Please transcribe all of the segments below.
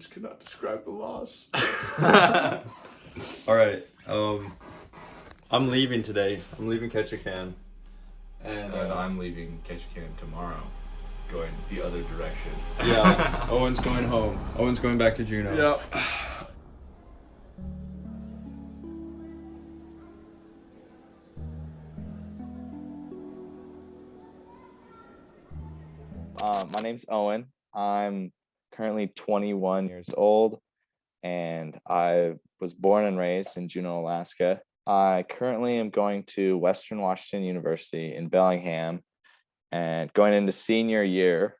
Words cannot describe the loss. All right. I'm leaving today. I'm leaving Ketchikan. And I'm leaving Ketchikan tomorrow, going the other direction. Yeah. Owen's going home. Owen's going back to Juneau. Yep. My name's Owen. I'm currently 21 years old, and I was born and raised in Juneau, Alaska. I currently am going to Western Washington University in Bellingham and going into senior year,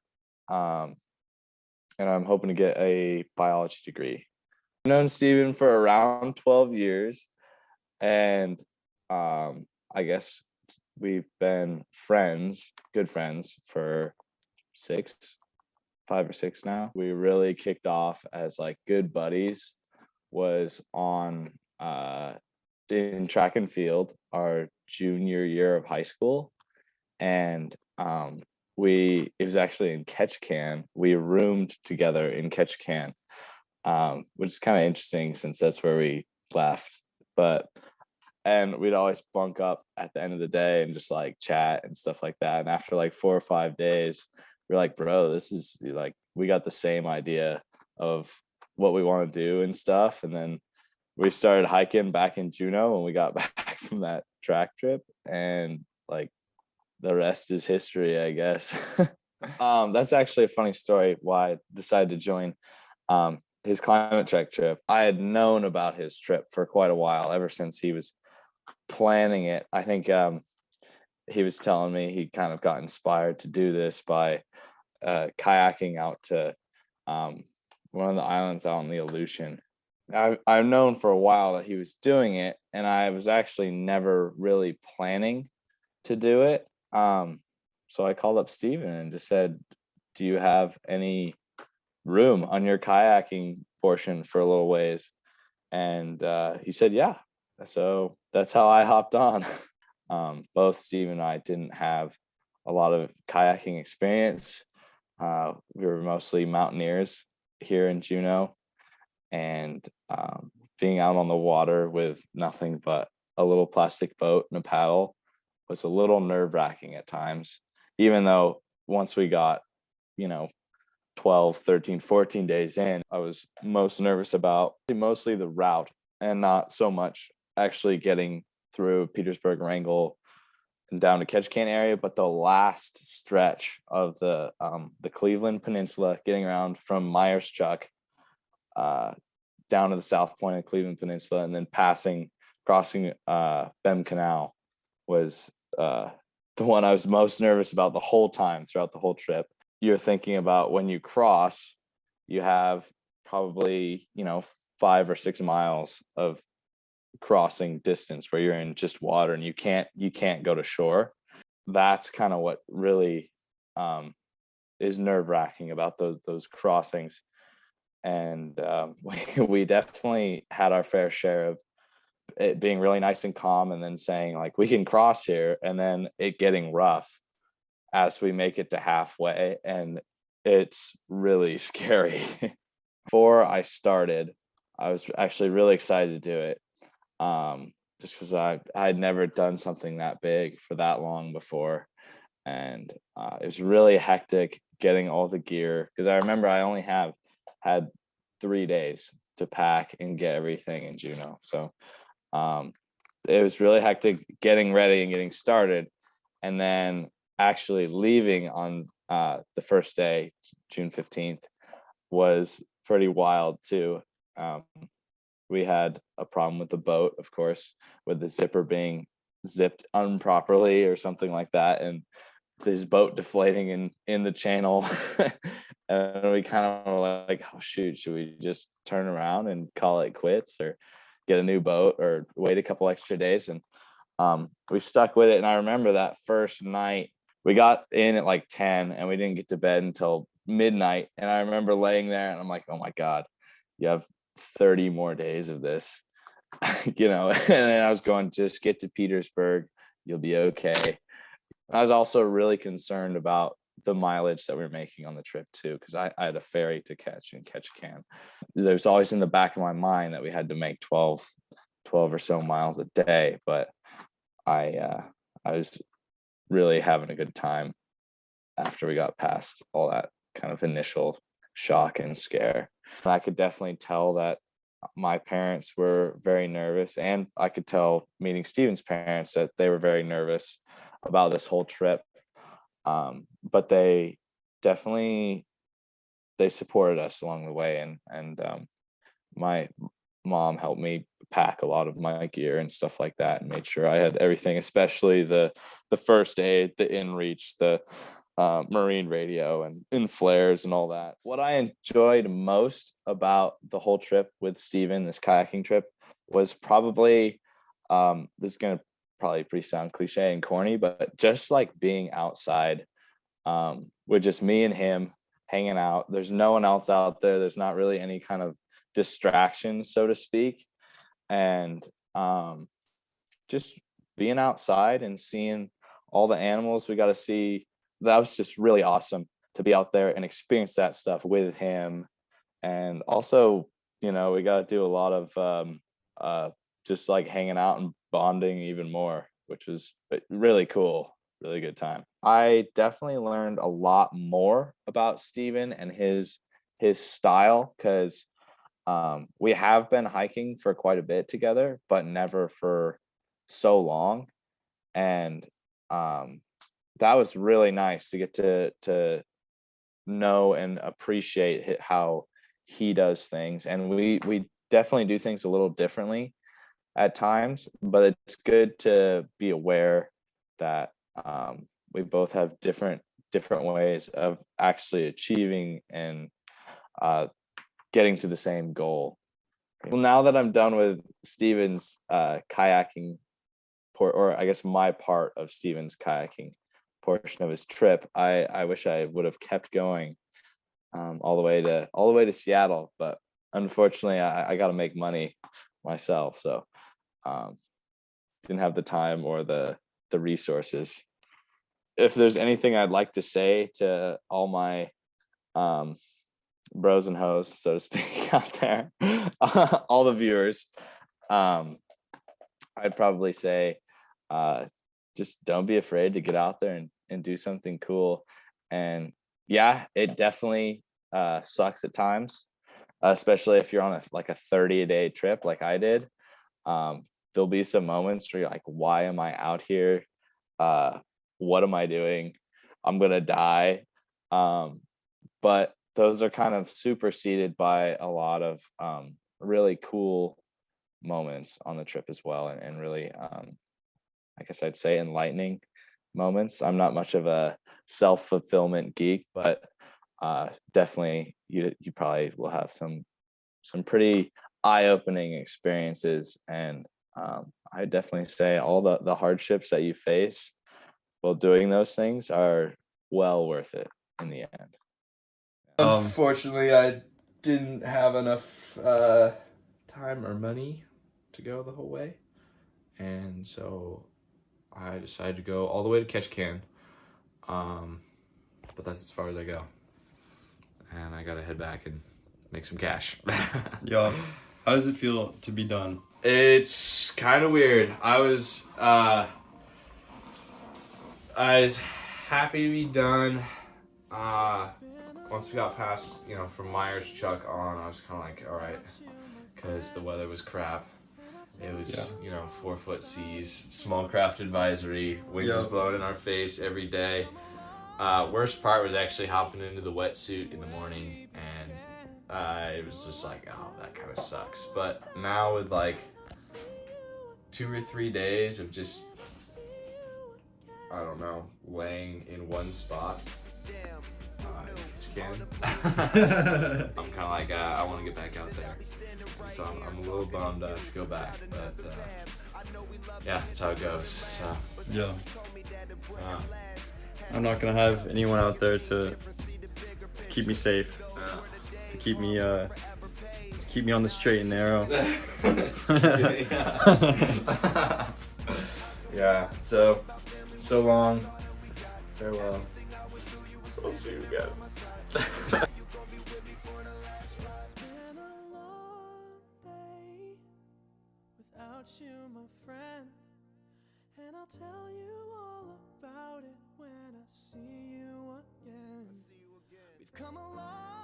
and I'm hoping to get a biology degree. I've known Steven for around 12 years, and I guess we've been friends, good friends, for 5 or 6 now. We really kicked off as like good buddies was on in track and field our junior year of high school, and it was actually in Ketchikan. We roomed together in Ketchikan, which is kind of interesting since that's where we left. And we'd always bunk up at the end of the day and just like chat and stuff like that. And after like 4 or 5 days, we're like, bro, this is like, we got the same idea of what we want to do and stuff. And then we started hiking back in Juneau when we got back from that track trip, and like the rest is history, I guess. That's actually a funny story why I decided to join his climate trek trip. I had known about his trip for quite a while, ever since he was planning it. I think he was telling me he kind of got inspired to do this by kayaking out to one of the islands out in the Aleutian. I've known for a while that he was doing it, and I was actually never really planning to do it. So I called up Steven and just said, do you have any room on your kayaking portion for a little ways? And he said, yeah. So that's how I hopped on. Both Steve and I didn't have a lot of kayaking experience. We were mostly mountaineers here in Juneau, and being out on the water with nothing but a little plastic boat and a paddle was a little nerve-wracking at times, even though once we got 12, 13, 14 days in, I was most nervous about mostly the route and not so much actually getting through Petersburg, Wrangell, and down to Ketchikan area, but the last stretch of the Cleveland Peninsula, getting around from Myers Chuck down to the south point of Cleveland Peninsula, and then crossing Bem Canal was the one I was most nervous about the whole time throughout the whole trip. You're thinking about when you cross, you have probably 5 or 6 miles of crossing distance where you're in just water and you can't go to shore. That's kind of what really is nerve-wracking about those crossings. And we definitely had our fair share of it being really nice and calm, and then saying like, we can cross here, and then it getting rough as we make it to halfway, and it's really scary. Before I started, I was actually really excited to do it, just because I had never done something that big for that long before, and it was really hectic getting all the gear, because I remember I only had 3 days to pack and get everything in Juneau. So it was really hectic getting ready and getting started, and then actually leaving on the first day, June 15th, was pretty wild too. We had a problem with the boat, of course, with the zipper being zipped improperly or something like that, and this boat deflating in the channel. And we kind of were like, oh shoot, should we just turn around and call it quits, or get a new boat, or wait a couple extra days? And we stuck with it. And I remember that first night, we got in at like 10 and we didn't get to bed until midnight. And I remember laying there and I'm like, oh my God, you have 30 more days of this, and then I was going, just get to Petersburg, you'll be okay. I was also really concerned about the mileage that we were making on the trip too, because I had a ferry to catch and catch a can. There's always in the back of my mind that we had to make 12 or so miles a day, but I was really having a good time after we got past all that kind of initial shock and scare. I could definitely tell that my parents were very nervous, and I could tell meeting Steven's parents that they were very nervous about this whole trip. But they definitely supported us along the way, and my mom helped me pack a lot of my gear and stuff like that, and made sure I had everything, especially the first aid, the inReach, the marine radio and flares and all that. What I enjoyed most about the whole trip with Steven, this kayaking trip, was probably this is gonna probably pretty sound cliche and corny, but just like being outside with just me and him hanging out. There's no one else out there. There's not really any kind of distraction, so to speak. And just being outside and seeing all the animals we got to see, that was just really awesome to be out there and experience that stuff with him. And also, we got to do a lot of just like hanging out and bonding even more, which was really cool. Really good time. I definitely learned a lot more about Steven and his style, because we have been hiking for quite a bit together, but never for so long. And that was really nice to get to know and appreciate how he does things. And we definitely do things a little differently at times, but it's good to be aware that we both have different ways of actually achieving and getting to the same goal. Well, now that I'm done with Steven's kayaking or I guess my part of Steven's kayaking portion of his trip, I wish I would have kept going all the way to Seattle, but unfortunately I got to make money myself, so didn't have the time or the resources. If there's anything I'd like to say to all my bros and hoes, so to speak, out there, all the viewers, I'd probably say just don't be afraid to get out there and do something cool. And yeah, it definitely sucks at times, especially if you're on a 30-a-day trip like I did. There'll be some moments where you're like, why am I out here? What am I doing? I'm gonna die. But those are kind of superseded by a lot of really cool moments on the trip as well, and really I guess I'd say enlightening moments. I'm not much of a self-fulfillment geek, but definitely you probably will have some pretty eye-opening experiences. And I definitely say all the hardships that you face while doing those things are well worth it in the end. Unfortunately, I didn't have enough time or money to go the whole way, and so I decided to go all the way to Ketchikan. But that's as far as I go, and I gotta head back and make some cash. Yeah. How does it feel to be done? It's kind of weird. I was happy to be done. Once we got past, from Myers Chuck on, I was kind of like, all right, because the weather was crap. It was, 4-foot seas, small craft advisory, wind was blowing in our face every day. Worst part was actually hopping into the wetsuit in the morning, and it was just like, oh, that kind of sucks. But now with 2 or 3 days of just, I don't know, laying in one spot, I'm kind of like, I want to get back out there. And so I'm a little bummed to go back, but yeah, that's how it goes. So Yeah. I'm not gonna have anyone out there to keep me safe, to keep me on the straight and narrow. Yeah. So long. Farewell. We'll see you again. Without you, my friend, and I'll tell you all about it when I see you again. We've come a long